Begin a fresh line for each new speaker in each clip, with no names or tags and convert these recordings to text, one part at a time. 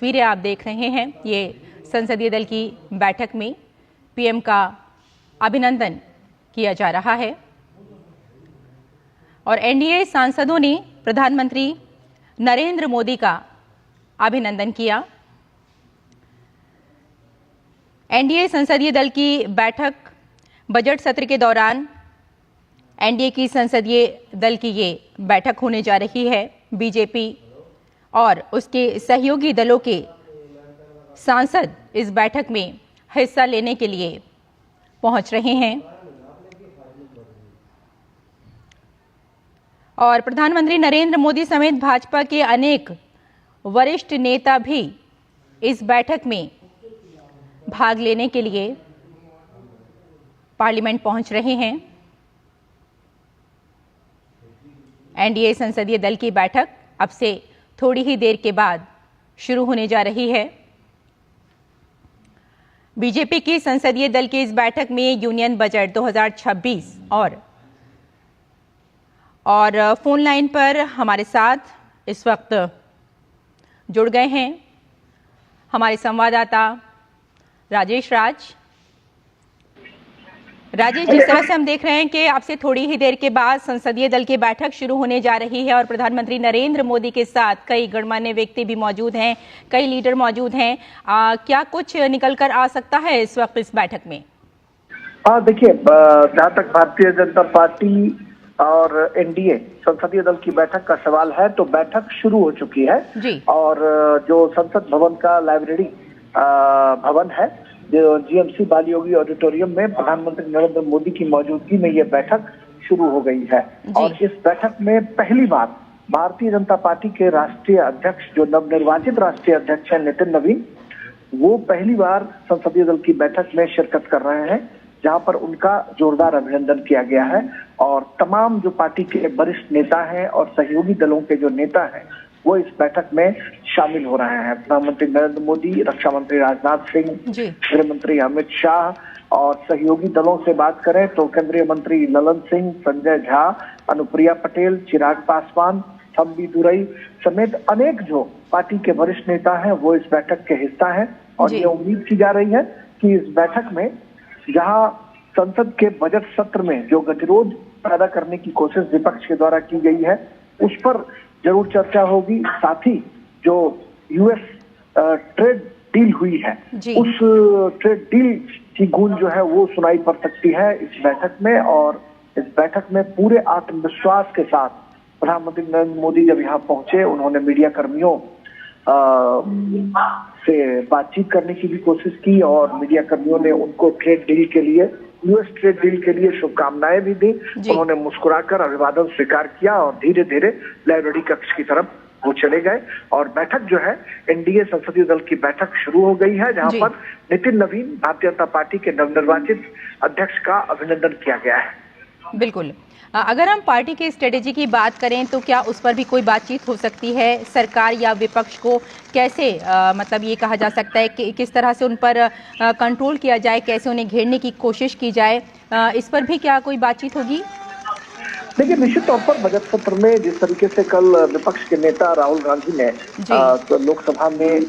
तस्वीरें आप देख रहे हैं, ये संसदीय दल की बैठक में पीएम का अभिनंदन किया जा रहा है और एनडीए सांसदों ने प्रधानमंत्री नरेंद्र मोदी का अभिनंदन किया। एनडीए संसदीय दल की बैठक बजट सत्र के दौरान एनडीए की संसदीय दल की ये बैठक होने जा रही है। बीजेपी और उसके सहयोगी दलों के सांसद इस बैठक में हिस्सा लेने के लिए पहुंच रहे हैं और प्रधानमंत्री नरेंद्र मोदी समेत भाजपा के अनेक वरिष्ठ नेता भी इस बैठक में भाग लेने के लिए पार्लियामेंट पहुंच रहे हैं। एनडीए संसदीय दल की बैठक अब से थोड़ी ही देर के बाद शुरू होने जा रही है। बीजेपी की संसदीय दल की इस बैठक में यूनियन बजट 2026 और फोन लाइन पर हमारे साथ इस वक्त जुड़ गए हैं हमारे संवाददाता राजेश। राजेश, जिस तरह से हम देख रहे हैं कि अब से थोड़ी ही देर के बाद संसदीय दल की बैठक शुरू होने जा रही है और प्रधानमंत्री नरेंद्र मोदी के साथ कई गणमान्य व्यक्ति भी मौजूद हैं, कई लीडर मौजूद हैं। क्या कुछ निकल कर आ सकता है इस वक्त इस बैठक में?
देखिए, जहाँ तक भारतीय जनता पार्टी और एनडीए संसदीय दल की बैठक का सवाल है तो बैठक शुरू हो चुकी है
जी।
और जो संसद भवन का लाइब्रेरी भवन है, जो जीएमसी बालियोगी ऑडिटोरियम में प्रधानमंत्री नरेंद्र मोदी की मौजूदगी में ये बैठक शुरू हो गई है और इस बैठक में पहली बार भारतीय जनता पार्टी के राष्ट्रीय अध्यक्ष, जो नवनिर्वाचित राष्ट्रीय अध्यक्ष है नितिन नवीन, वो पहली बार संसदीय दल की बैठक में शिरकत कर रहे हैं, जहां पर उनका जोरदार अभिनंदन किया गया है और तमाम जो पार्टी के वरिष्ठ नेता हैं और सहयोगी दलों के जो नेता हैं वो इस बैठक में शामिल हो रहे हैं। प्रधानमंत्री नरेंद्र मोदी, रक्षा मंत्री राजनाथ सिंह, गृह मंत्री अमित शाह और सहयोगी दलों से बात करें तो केंद्रीय मंत्री ललन सिंह, संजय झा, अनुप्रिया पटेल, चिराग पासवान, थम्बी दुरई समेत अनेक जो पार्टी के वरिष्ठ नेता हैं वो इस बैठक के हिस्सा हैं और ये उम्मीद की जा रही है कि इस बैठक में जहां संसद के बजट सत्र में जो गतिरोध पैदा करने की कोशिश विपक्ष के द्वारा की गई है उस पर जरूर चर्चा होगी। साथ ही जो यूएस ट्रेड डील हुई है उस ट्रेड डील की गूंज जो है वो सुनाई पड़ सकती है इस बैठक में और इस बैठक में पूरे आत्मविश्वास के साथ प्रधानमंत्री नरेंद्र मोदी जब यहाँ पहुंचे, उन्होंने मीडिया कर्मियों से बातचीत करने की भी कोशिश की और मीडिया कर्मियों ने उनको ट्रेड डील के लिए, यूएस ट्रेड डील के लिए शुभकामनाएं भी दी। उन्होंने मुस्कुराकर अभिवादन स्वीकार किया और धीरे धीरे लाइब्रेरी कक्ष की तरफ वो चले गए और बैठक जो है एनडीए संसदीय दल की बैठक शुरू हो गई है, जहां पर नितिन नवीन भारतीय जनता पार्टी के नवनिर्वाचित अध्यक्ष का अभिनंदन किया गया है।
बिल्कुल। अगर हम पार्टी की स्ट्रेटेजी की बात करें तो क्या उस पर भी कोई बातचीत हो सकती है? सरकार या विपक्ष को कैसे मतलब ये कहा जा सकता है कि किस तरह से उन पर कंट्रोल किया जाए, कैसे उन्हें घेरने की कोशिश की जाए, इस पर भी क्या कोई बातचीत होगी?
देखिए, निश्चित तौर पर बजट सत्र में जिस तरीके से कल विपक्ष के नेता राहुल गांधी ने तो लोकसभा में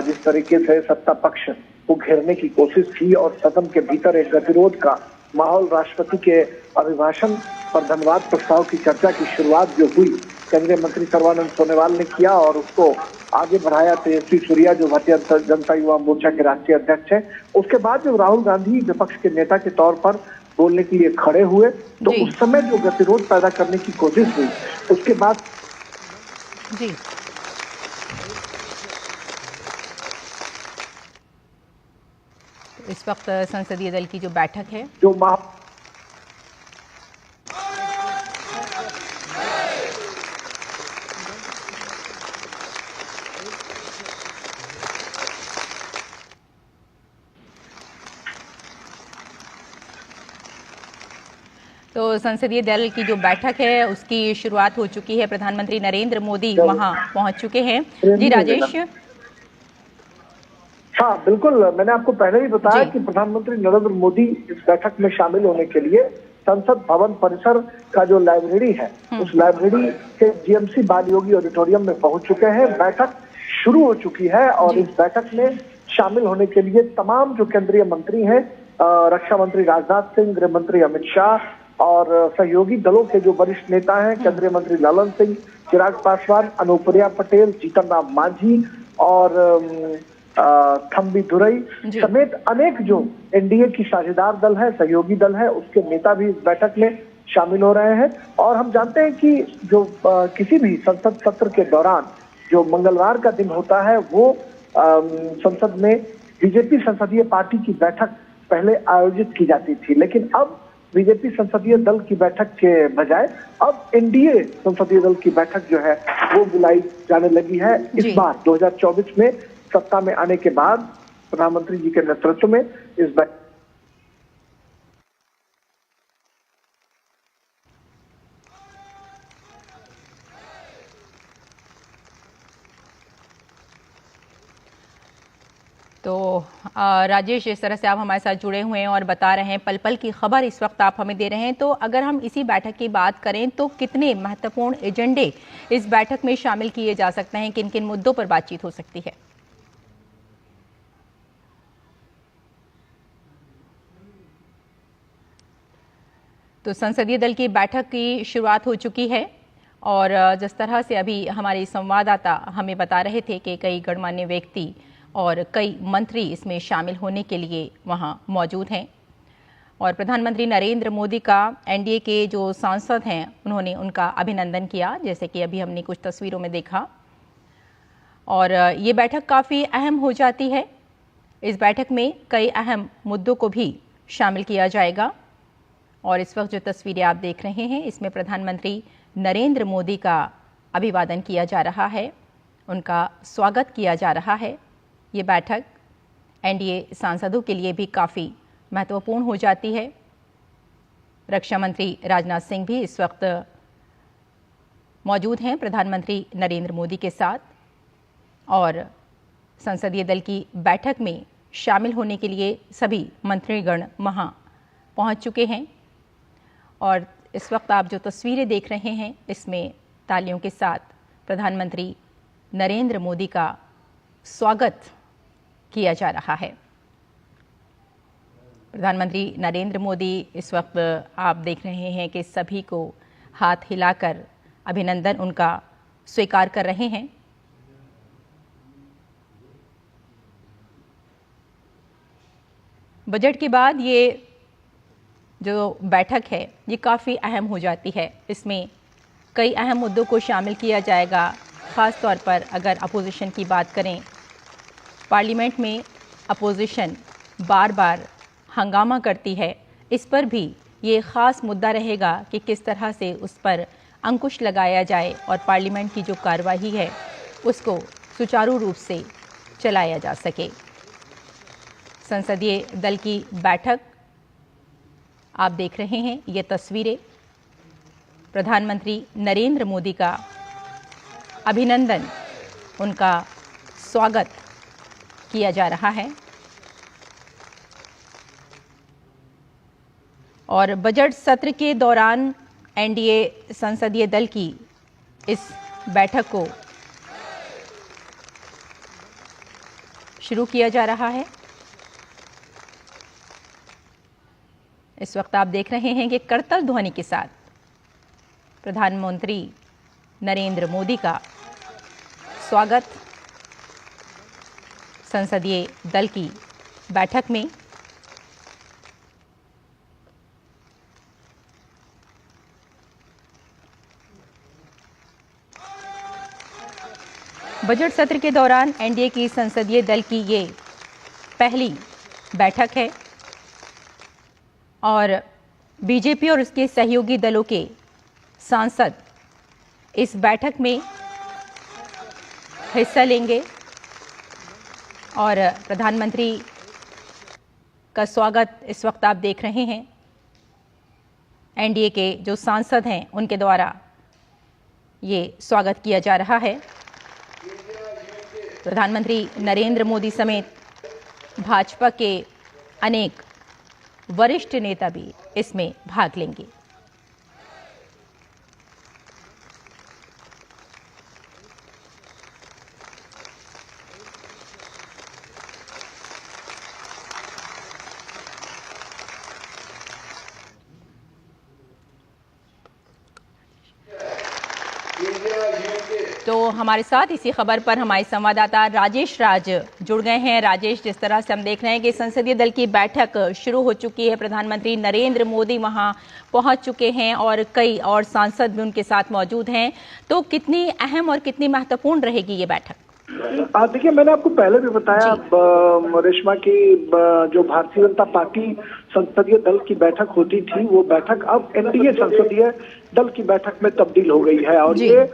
जिस तरीके से सत्ता पक्ष को घेरने की कोशिश की और सदन के भीतर एक गतिरोध का माहौल, राष्ट्रपति के अभिभाषण पर धन्यवाद प्रस्ताव की चर्चा की शुरुआत जो हुई केंद्रीय मंत्री सर्बानंद सोनोवाल ने किया और उसको आगे बढ़ाया तेजस्वी सूर्या जो भारतीय जनता युवा मोर्चा के राष्ट्रीय अध्यक्ष हैं। उसके बाद जब राहुल गांधी विपक्ष के नेता के तौर पर बोलने के लिए खड़े हुए तो उस समय जो गतिरोध पैदा करने की कोशिश हुई उसके बाद
इस वक्त संसदीय दल की जो बैठक है
जो
तो संसदीय दल की जो बैठक है उसकी शुरुआत हो चुकी है। प्रधानमंत्री नरेंद्र मोदी वहां पहुंच चुके हैं। जी राजेश।
हाँ बिल्कुल, मैंने आपको पहले ही बताया कि प्रधानमंत्री नरेंद्र मोदी इस बैठक में शामिल होने के लिए संसद भवन परिसर का जो लाइब्रेरी है उस लाइब्रेरी के जीएमसी बालियोगी ऑडिटोरियम में पहुंच चुके हैं। बैठक शुरू हो चुकी है और इस बैठक में शामिल होने के लिए तमाम जो केंद्रीय मंत्री हैं, रक्षा मंत्री राजनाथ सिंह, गृह मंत्री अमित शाह और सहयोगी दलों के जो वरिष्ठ नेता हैं, केंद्रीय मंत्री ललन सिंह, चिराग पासवान, अनुप्रिया पटेल, जीतन राम मांझी और थम्बी दुरई समेत अनेक जो एनडीए की साझेदार दल है, सहयोगी दल है, उसके नेता भी इस बैठक में शामिल हो रहे हैं। और हम जानते हैं कि जो किसी भी संसद सत्र के दौरान जो मंगलवार का दिन होता है वो संसद में बीजेपी संसदीय पार्टी की बैठक पहले आयोजित की जाती थी, लेकिन अब बीजेपी संसदीय दल की बैठक के बजाय अब एनडीए संसदीय दल की बैठक जो है वो बुलाई जाने लगी है। इस बार 2024 में सत्ता में आने के बाद प्रधानमंत्री जी के नेतृत्व में इस बैठक
तो राजेश, जिस तरह से आप हमारे साथ जुड़े हुए हैं और बता रहे हैं, पल पल की खबर इस वक्त आप हमें दे रहे हैं, तो अगर हम इसी बैठक की बात करें तो कितने महत्वपूर्ण एजेंडे इस बैठक में शामिल किए जा सकते हैं, किन किन मुद्दों पर बातचीत हो सकती है? तो संसदीय दल की बैठक की शुरुआत हो चुकी है और जिस तरह से अभी हमारे संवाददाता हमें बता रहे थे कि कई गणमान्य व्यक्ति और कई मंत्री इसमें शामिल होने के लिए वहां मौजूद हैं और प्रधानमंत्री नरेंद्र मोदी का एनडीए के जो सांसद हैं उन्होंने उनका अभिनंदन किया, जैसे कि अभी हमने कुछ तस्वीरों में देखा। और ये बैठक काफ़ी अहम हो जाती है। इस बैठक में कई अहम मुद्दों को भी शामिल किया जाएगा और इस वक्त जो तस्वीरें आप देख रहे हैं इसमें प्रधानमंत्री नरेंद्र मोदी का अभिवादन किया जा रहा है, उनका स्वागत किया जा रहा है। ये बैठक एनडीए सांसदों के लिए भी काफ़ी महत्वपूर्ण हो जाती है। रक्षा मंत्री राजनाथ सिंह भी इस वक्त मौजूद हैं प्रधानमंत्री नरेंद्र मोदी के साथ और संसदीय दल की बैठक में शामिल होने के लिए सभी मंत्रीगण वहां पहुंच चुके हैं। और इस वक्त आप जो तस्वीरें देख रहे हैं इसमें तालियों के साथ प्रधानमंत्री नरेंद्र मोदी का स्वागत किया जा रहा है। प्रधानमंत्री नरेंद्र मोदी इस वक्त आप देख रहे हैं कि सभी को हाथ हिलाकर अभिनंदन उनका स्वीकार कर रहे हैं। बजट के बाद ये जो बैठक है ये काफ़ी अहम हो जाती है। इसमें कई अहम मुद्दों को शामिल किया जाएगा। ख़ास तौर पर अगर अपोजिशन की बात करें, पार्लियामेंट में अपोजिशन बार बार हंगामा करती है, इस पर भी ये ख़ास मुद्दा रहेगा कि किस तरह से उस पर अंकुश लगाया जाए और पार्लियामेंट की जो कार्यवाही है उसको सुचारू रूप से चलाया जा सके। संसदीय दल की बैठक आप देख रहे हैं, ये तस्वीरें प्रधानमंत्री नरेंद्र मोदी का अभिनंदन, उनका स्वागत किया जा रहा है। और बजट सत्र के दौरान एनडीए संसदीय दल की इस बैठक को शुरू किया जा रहा है। इस वक्त आप देख रहे हैं कि करतल ध्वनि के साथ प्रधानमंत्री नरेंद्र मोदी का स्वागत संसदीय दल की बैठक में। बजट सत्र के दौरान एनडीए की संसदीय दल की ये पहली बैठक है और बीजेपी और उसके सहयोगी दलों के सांसद इस बैठक में हिस्सा लेंगे और प्रधानमंत्री का स्वागत इस वक्त आप देख रहे हैं। एनडीए के जो सांसद हैं उनके द्वारा ये स्वागत किया जा रहा है। प्रधानमंत्री नरेंद्र मोदी समेत भाजपा के अनेक वरिष्ठ नेता भी इसमें भाग लेंगे। हमारे साथ इसी खबर पर हमारे संवाददाता राजेश राज जुड़ गए हैं। राजेश, जिस तरह से हम देख रहे हैं कि संसदीय दल की बैठक शुरू हो चुकी है, प्रधानमंत्री नरेंद्र मोदी वहां पहुंच चुके हैं और कई और सांसद भी उनके साथ मौजूद हैं, तो कितनी अहम और कितनी महत्वपूर्ण रहेगी ये बैठक?
देखिए, मैंने आपको पहले भी बताया रेशमा की जो भारतीय जनता पार्टी संसदीय दल की बैठक होती थी, वो बैठक अब एनडीए संसदीय दल की बैठक में तब्दील हो गई है। और ये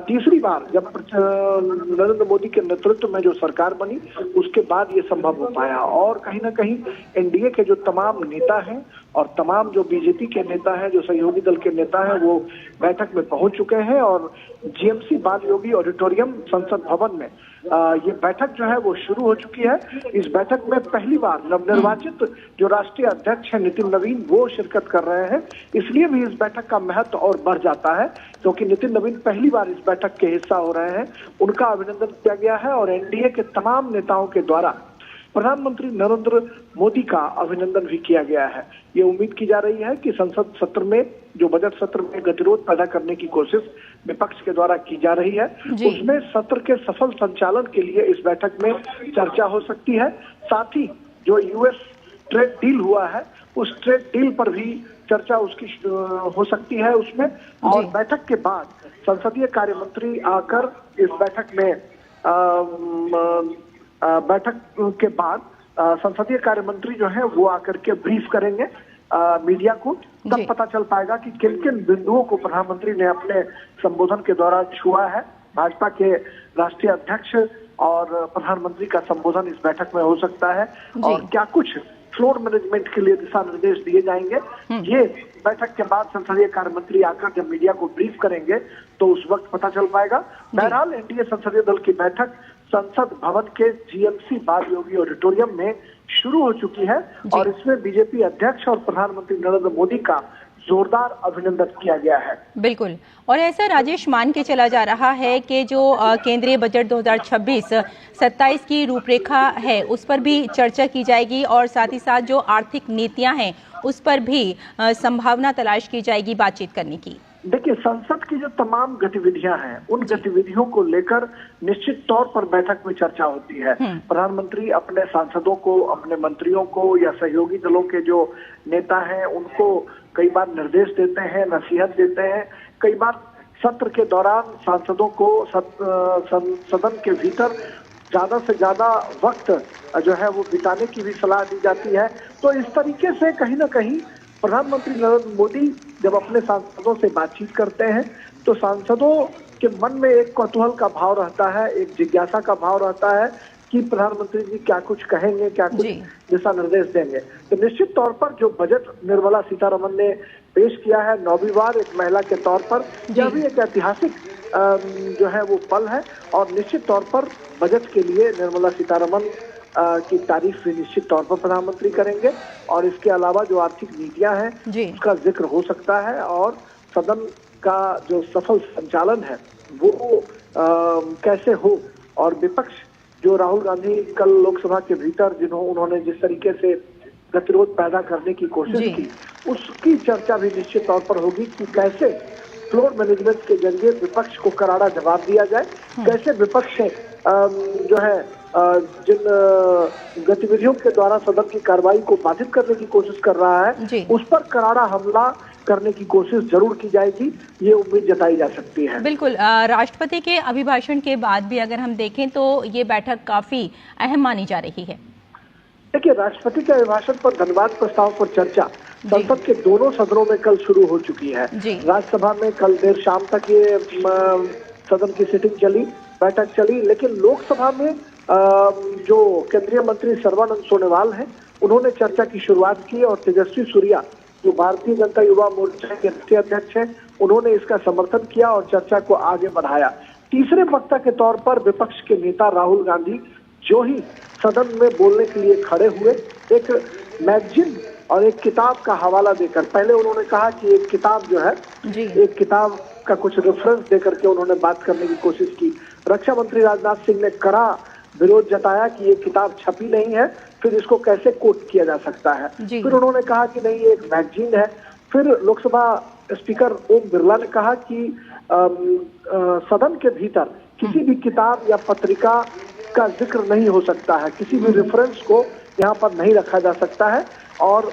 तीसरी बार जब नरेंद्र मोदी के नेतृत्व में जो सरकार बनी उसके बाद ये संभव हो पाया। और कहीं ना कहीं एनडीए के जो तमाम नेता हैं और तमाम जो बीजेपी के नेता हैं, जो सहयोगी दल के नेता हैं, वो बैठक में पहुंच चुके हैं। और जीएमसी बाल योगी ऑडिटोरियम संसद भवन में ये बैठक जो है वो शुरू हो चुकी है। इस बैठक में पहली बार नवनिर्वाचित जो राष्ट्रीय अध्यक्ष है नितिन नवीन, वो शिरकत कर रहे हैं। इसलिए भी इस बैठक का महत्व और बढ़ जाता है, क्योंकि नितिन नवीन पहली बार इस बैठक के हिस्सा हो रहे हैं। उनका अभिनंदन किया गया है और एनडीए के तमाम नेताओं के द्वारा प्रधानमंत्री नरेंद्र मोदी का अभिनंदन भी किया गया है। ये उम्मीद की जा रही है कि संसद सत्र में, जो बजट सत्र में गतिरोध पैदा करने की कोशिश विपक्ष के द्वारा की जा रही है, उसमें सत्र के सफल संचालन के लिए इस बैठक में चर्चा हो सकती है। साथ ही जो यूएस ट्रेड डील हुआ है, उस ट्रेड डील पर भी चर्चा उसकी हो सकती है उसमें। और बैठक के बाद संसदीय कार्य मंत्री आकर इस बैठक में बैठक के बाद संसदीय कार्य मंत्री जो है वो आकर के ब्रीफ करेंगे मीडिया को। तब पता चल पाएगा कि किन किन बिंदुओं को प्रधानमंत्री ने अपने संबोधन के दौरान छुआ है। भाजपा के राष्ट्रीय अध्यक्ष और प्रधानमंत्री का संबोधन इस बैठक में हो सकता है और क्या कुछ फ्लोर मैनेजमेंट के लिए दिशा निर्देश दिए जाएंगे, ये बैठक के बाद संसदीय कार्य मंत्री आकर जब मीडिया को ब्रीफ करेंगे तो उस वक्त पता चल पाएगा। बहरहाल एनडीए संसदीय दल की बैठक संसद भवन के जीएमसी बाल योगी ऑडिटोरियम में शुरू हो चुकी है और इसमें बीजेपी अध्यक्ष और प्रधानमंत्री नरेंद्र मोदी का जोरदार अभिनंदन किया गया है।
बिल्कुल, और ऐसा राजेश मान के चला जा रहा है कि जो केंद्रीय बजट 2026-27 की रूपरेखा है उस पर भी चर्चा की जाएगी और साथ ही साथ जो आर्थिक नीतियां हैं उस पर भी संभावना तलाश की जाएगी बातचीत करने की।
देखिए, संसद की जो तमाम गतिविधियां हैं, उन गतिविधियों को लेकर निश्चित तौर पर बैठक में चर्चा होती है। प्रधानमंत्री अपने सांसदों को, अपने मंत्रियों को या सहयोगी दलों के जो नेता हैं उनको कई बार निर्देश देते हैं, नसीहत देते हैं। कई बार सत्र के दौरान सांसदों को सदन के भीतर ज्यादा से ज्यादा वक्त जो है वो बिताने की भी सलाह दी जाती है। तो इस तरीके से कहीं ना कहीं प्रधानमंत्री नरेंद्र मोदी जब अपने सांसदों से बातचीत करते हैं तो सांसदों के मन में एक कौतूहल का भाव रहता है, एक जिज्ञासा का भाव रहता है कि प्रधानमंत्री जी क्या कुछ कहेंगे, क्या कुछ दिशा निर्देश देंगे। तो निश्चित तौर पर जो बजट निर्मला सीतारमण ने पेश किया है 9वीं बार एक महिला के तौर पर, यह भी एक ऐतिहासिक जो है वो पल है। और निश्चित तौर पर बजट के लिए निर्मला सीतारमण की तारीफ भी निश्चित तौर पर प्रधानमंत्री करेंगे। और इसके अलावा जो आर्थिक नीतियां हैं उसका जिक्र हो सकता है और सदन का जो सफल संचालन है वो कैसे हो। और विपक्ष जो राहुल गांधी कल लोकसभा के भीतर उन्होंने जिस तरीके से गतिरोध पैदा करने की कोशिश की, उसकी चर्चा भी निश्चित तौर पर होगी कि कैसे फ्लोर मैनेजमेंट के जरिए विपक्ष को करारा जवाब दिया जाए, कैसे विपक्ष जो है जिन गतिविधियों के द्वारा सदन की कार्रवाई को बाधित करने की कोशिश कर रहा है उस पर करारा हमला करने की कोशिश जरूर की जाएगी, ये उम्मीद जताई जा सकती है।
बिल्कुल, राष्ट्रपति के अभिभाषण के बाद भी अगर हम देखें तो ये बैठक काफी अहम मानी जा रही है।
देखिए, राष्ट्रपति के अभिभाषण पर धन्यवाद प्रस्ताव पर चर्चा संसद के दोनों सदनों में कल शुरू हो चुकी है। राज्यसभा में कल देर शाम तक ये सदन की सिटिंग चली, बैठक चली, लेकिन लोकसभा में जो केंद्रीय मंत्री सर्बानंद सोनोवाल हैं उन्होंने चर्चा की शुरुआत की और तेजस्वी सूर्या जो भारतीय जनता युवा मोर्चा के राष्ट्रीय अध्यक्ष हैं उन्होंने इसका समर्थन किया और चर्चा को आगे बढ़ाया। तीसरे वक्ता के तौर पर विपक्ष के नेता राहुल गांधी जो ही सदन में बोलने के लिए खड़े हुए, एक मैगजीन और एक किताब का हवाला देकर, पहले उन्होंने कहा कि एक किताब जो है एक किताब का कुछ रेफरेंस देकर के उन्होंने बात करने की कोशिश की। रक्षा मंत्री राजनाथ सिंह ने कड़ा विरोध जताया कि ये किताब छपी नहीं है, फिर इसको कैसे कोट किया जा सकता है। फिर उन्होंने कहा कि नहीं, ये एक मैगजीन है। फिर लोकसभा स्पीकर ओम बिरला ने कहा कि सदन के भीतर किसी भी किताब या पत्रिका का जिक्र नहीं हो सकता है, किसी भी रेफरेंस को यहाँ पर नहीं रखा जा सकता है। और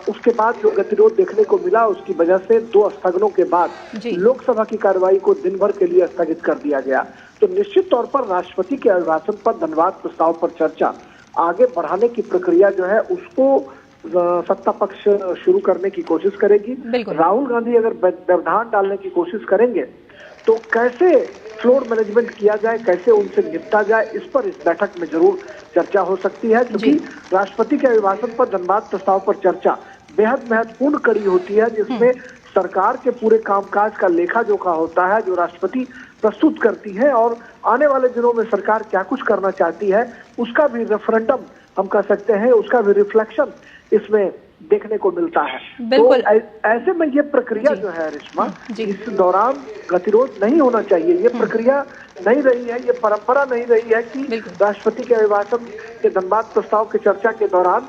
उसके बाद जो गतिरोध देखने को मिला, उसकी वजह से 2 स्थगनों के बाद लोकसभा की कार्रवाई को दिन भर के लिए स्थगित कर दिया गया। तो निश्चित तौर पर राष्ट्रपति के अभिभाषण पर धन्यवाद प्रस्ताव पर चर्चा आगे बढ़ाने की प्रक्रिया जो है उसको सत्ता पक्ष शुरू करने की कोशिश करेगी। राहुल गांधी अगर व्यवधान डालने की कोशिश करेंगे तो कैसे फ्लोर मैनेजमेंट किया जाए, कैसे उनसे निपटा जाए, इस पर इस बैठक में जरूर चर्चा हो सकती है। क्योंकि राष्ट्रपति के अभिभाषण पर धन्यवाद प्रस्ताव पर चर्चा बेहद महत्वपूर्ण कड़ी होती है, जिसमें सरकार के पूरे कामकाज का लेखा जोखा होता है, जो राष्ट्रपति प्रस्तुत करती है और आने वाले दिनों में सरकार क्या कुछ करना चाहती है उसका भी रेफरेंडम हम कह सकते हैं, उसका भी रिफ्लेक्शन इसमें देखने को मिलता है। तो ऐसे में ये प्रक्रिया जो है रेशमा, इस दौरान गतिरोध नहीं होना चाहिए। ये प्रक्रिया नहीं रही है, ये परंपरा नहीं रही है कि राष्ट्रपति के अभिभाषण के धन्यवाद प्रस्ताव की चर्चा के दौरान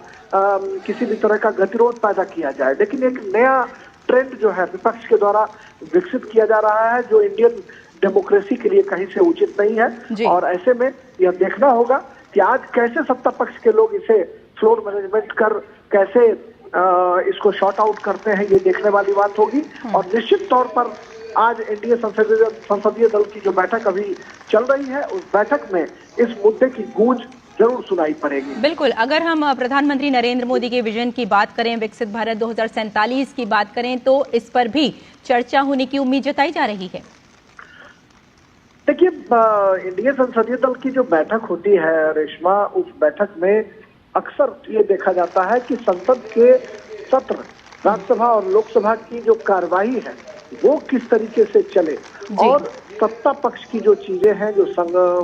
किसी भी तरह का गतिरोध पैदा किया जाए। लेकिन एक नया ट्रेंड जो है विपक्ष के द्वारा विकसित किया जा रहा है, जो इंडियन डेमोक्रेसी के लिए कहीं से उचित नहीं है। और ऐसे में यह देखना होगा कि आज कैसे सत्ता पक्ष के लोग इसे फ्लोर मैनेजमेंट कर कैसे इसको शॉर्ट आउट करते हैं, ये देखने वाली बात होगी। और निश्चित तौर पर आज एनडीए संसदीय दल की जो बैठक अभी चल रही है, उस बैठक में इस मुद्दे की गूंज जरूर सुनाई पड़ेगी।
बिल्कुल, अगर हम प्रधानमंत्री नरेंद्र मोदी के विजन की बात करें, विकसित भारत 2047 की बात करें, तो इस पर भी चर्चा होने की उम्मीद जताई जा रही है।
देखिए, इंडिया संसदीय दल की जो बैठक होती है रेशमा, उस बैठक में अक्सर ये देखा जाता है कि संसद के सत्र, राज्यसभा और लोकसभा की जो कार्यवाही है वो किस तरीके से चले और सत्ता पक्ष की जो चीजें हैं, जो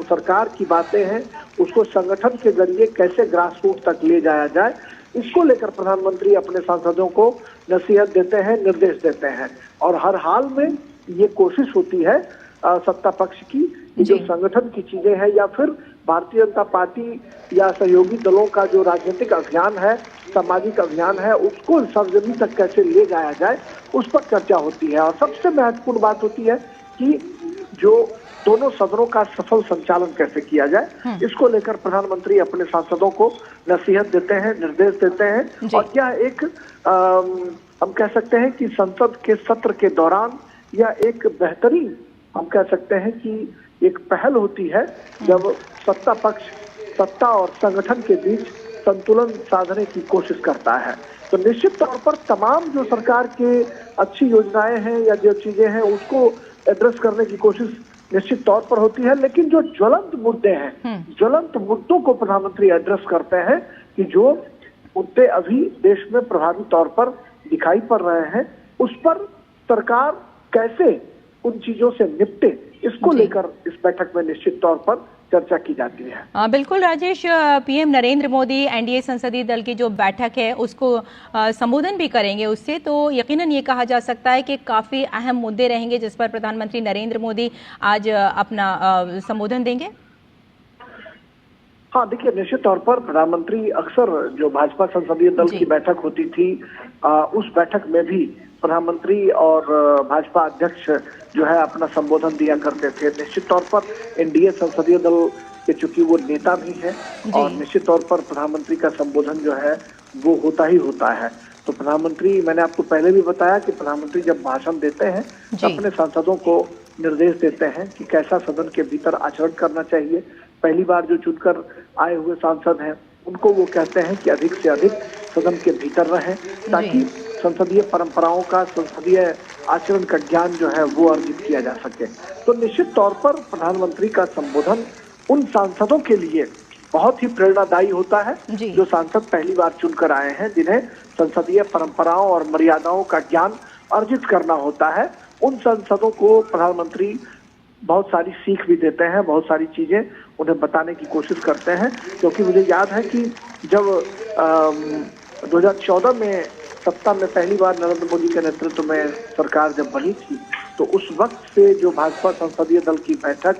सरकार की बातें हैं, उसको संगठन के जरिए कैसे ग्रास रूट तक ले जाया जाए, इसको लेकर प्रधानमंत्री अपने सांसदों को नसीहत देते हैं, निर्देश देते हैं। और हर हाल में ये कोशिश होती है सत्ता पक्ष की जो संगठन की चीजें हैं या फिर भारतीय जनता पार्टी या सहयोगी दलों का जो राजनीतिक अभियान है, सामाजिक अभियान है, उसको सार्वजनी तक कैसे ले जाया जाए, उस पर चर्चा होती है। और सबसे महत्वपूर्ण बात होती है कि जो दोनों सदनों का सफल संचालन कैसे किया जाए, इसको लेकर प्रधानमंत्री अपने सांसदों को नसीहत देते हैं, निर्देश देते हैं। और यह एक हम कह सकते हैं कि संसद के सत्र के दौरान यह एक बेहतरीन हम कह सकते हैं कि एक पहल होती है जब सत्ता पक्ष सत्ता और संगठन के बीच संतुलन साधने की कोशिश करता है। तो निश्चित तौर पर तमाम जो सरकार के अच्छी योजनाएं हैं या जो चीजें हैं उसको एड्रेस करने की कोशिश निश्चित तौर पर होती है। लेकिन जो ज्वलंत मुद्दे हैं, ज्वलंत मुद्दों को प्रधानमंत्री एड्रेस करते हैं कि जो मुद्दे अभी देश में प्रभावी तौर पर दिखाई पड़ रहे हैं, उस पर सरकार कैसे उन चीजों से निपटे, इसको लेकर इस बैठक में निश्चित तौर पर चर्चा की जाती है।
बिल्कुल राजेश, पीएम नरेंद्र मोदी एनडीए संसदीय दल की जो बैठक है उसको संबोधन भी करेंगे, उससे तो यकीनन ये कहा जा सकता है कि काफी अहम मुद्दे रहेंगे जिस पर प्रधानमंत्री नरेंद्र मोदी आज अपना संबोधन देंगे।
हाँ, देखिए, निश्चित तौर पर प्रधानमंत्री अक्सर जो भाजपा संसदीय दल की बैठक होती थी, उस बैठक में भी प्रधानमंत्री और भाजपा अध्यक्ष जो है अपना संबोधन दिया करते थे। निश्चित तौर पर एनडीए संसदीय दल के चूंकि वो नेता भी है और निश्चित तौर पर प्रधानमंत्री का संबोधन जो है वो होता ही होता है। तो प्रधानमंत्री, मैंने आपको पहले भी बताया कि प्रधानमंत्री जब भाषण देते हैं अपने सांसदों को निर्देश देते हैं कि कैसा सदन के भीतर आचरण करना चाहिए। पहली बार जो चुनकर आए हुए सांसद हैं उनको वो कहते हैं कि अधिक से अधिक सदन के भीतर रहें ताकि संसदीय परंपराओं का, संसदीय आचरण का ज्ञान जो है वो अर्जित किया जा सके। तो निश्चित तौर पर प्रधानमंत्री का संबोधन उन सांसदों के लिए बहुत ही प्रेरणादायी होता है जो सांसद पहली बार चुनकर आए हैं, जिन्हें संसदीय परंपराओं और मर्यादाओं का ज्ञान अर्जित करना होता है। उन सांसदों को प्रधानमंत्री बहुत सारी सीख भी देते हैं, बहुत सारी चीजें उन्हें बताने की कोशिश करते हैं। क्योंकि मुझे याद है कि जब 2014 में सत्ता में पहली बार नरेंद्र मोदी के नेतृत्व में सरकार जब बनी थी, तो उस वक्त से जो भाजपा संसदीय दल की बैठक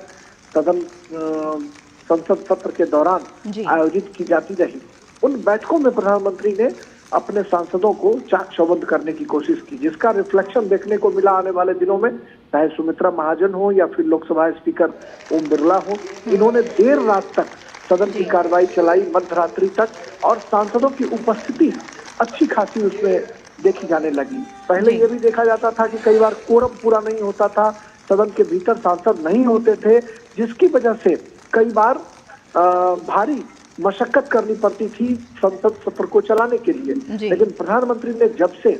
संसद सत्र के दौरान आयोजित की जाती रही, उन बैठकों में प्रधानमंत्री ने अपने सांसदों को चाक चौबंद करने की कोशिश की, जिसका रिफ्लेक्शन देखने को मिला आने वाले दिनों में, चाहे सुमित्रा महाजन हो या फिर लोकसभा स्पीकर ओम बिरला हो। इन्होंने देर रात तक सदन की कार्रवाई चलाई, मध्यरात्रि तक, और सांसदों की उपस्थिति अच्छी खासी उसमें देखी जाने लगी। पहले ये भी देखा जाता था कि कई बार कोरम पूरा नहीं होता था, सदन के भीतर सांसद नहीं होते थे, जिसकी वजह से कई बार भारी मशक्कत करनी पड़ती थी संसद सत्र को चलाने के लिए। लेकिन प्रधानमंत्री ने जब से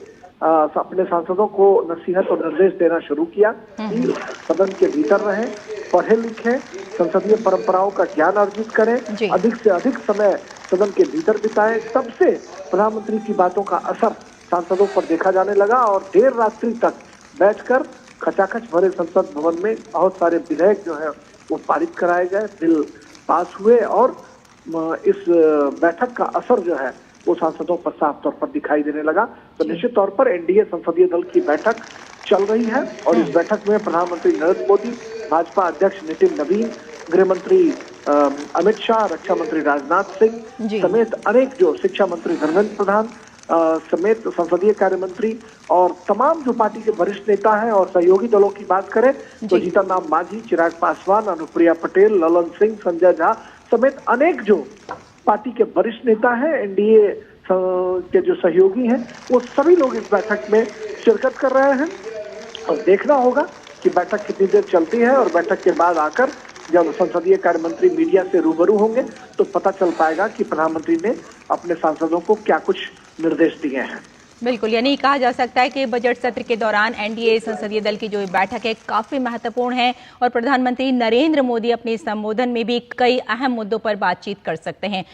अपने सांसदों को नसीहत और निर्देश देना शुरू किया कि सदन के भीतर रहें, पढ़े लिखें, संसदीय परंपराओं का ज्ञान अर्जित करें, अधिक से अधिक समय सदन के भीतर बिताएं, तब से प्रधानमंत्री की बातों का असर सांसदों पर देखा जाने लगा और देर रात्रि तक बैठकर खचाखच भरे संसद भवन में बहुत सारे विधेयक जो है वो पारित कराए गए, बिल पास हुए, और इस बैठक का असर जो है वो सांसदों पर साफ तौर पर दिखाई देने लगा। तो निश्चित तौर पर एनडीए संसदीय दल की बैठक चल रही है और इस बैठक में प्रधानमंत्री नरेंद्र मोदी, भाजपा अध्यक्ष नितिन नवीन, गृह मंत्री अमित शाह, रक्षा मंत्री राजनाथ सिंह समेत अनेक, जो शिक्षा मंत्री धर्मेंद्र प्रधान समेत संसदीय कार्य मंत्री और तमाम जो पार्टी के वरिष्ठ नेता हैं, और सहयोगी दलों की बात करें तो जीतन राम मांझी, चिराग पासवान, अनुप्रिया पटेल, ललन सिंह, संजय झा समेत अनेक जो पार्टी के वरिष्ठ नेता हैं, एनडीए के जो सहयोगी हैं, वो सभी लोग इस बैठक में शिरकत कर रहे हैं। और देखना होगा कि बैठक कितनी देर चलती है, और बैठक के बाद आकर जब संसदीय कार्य मंत्री मीडिया से रूबरू होंगे तो पता चल पाएगा कि प्रधानमंत्री ने अपने सांसदों को क्या कुछ निर्देश दिए हैं।
बिल्कुल, यानी कहा जा सकता है कि बजट सत्र के दौरान एनडीए संसदीय दल की जो बैठक है काफी महत्वपूर्ण है और प्रधानमंत्री नरेंद्र मोदी अपने संबोधन में भी कई अहम मुद्दों पर बातचीत कर सकते हैं।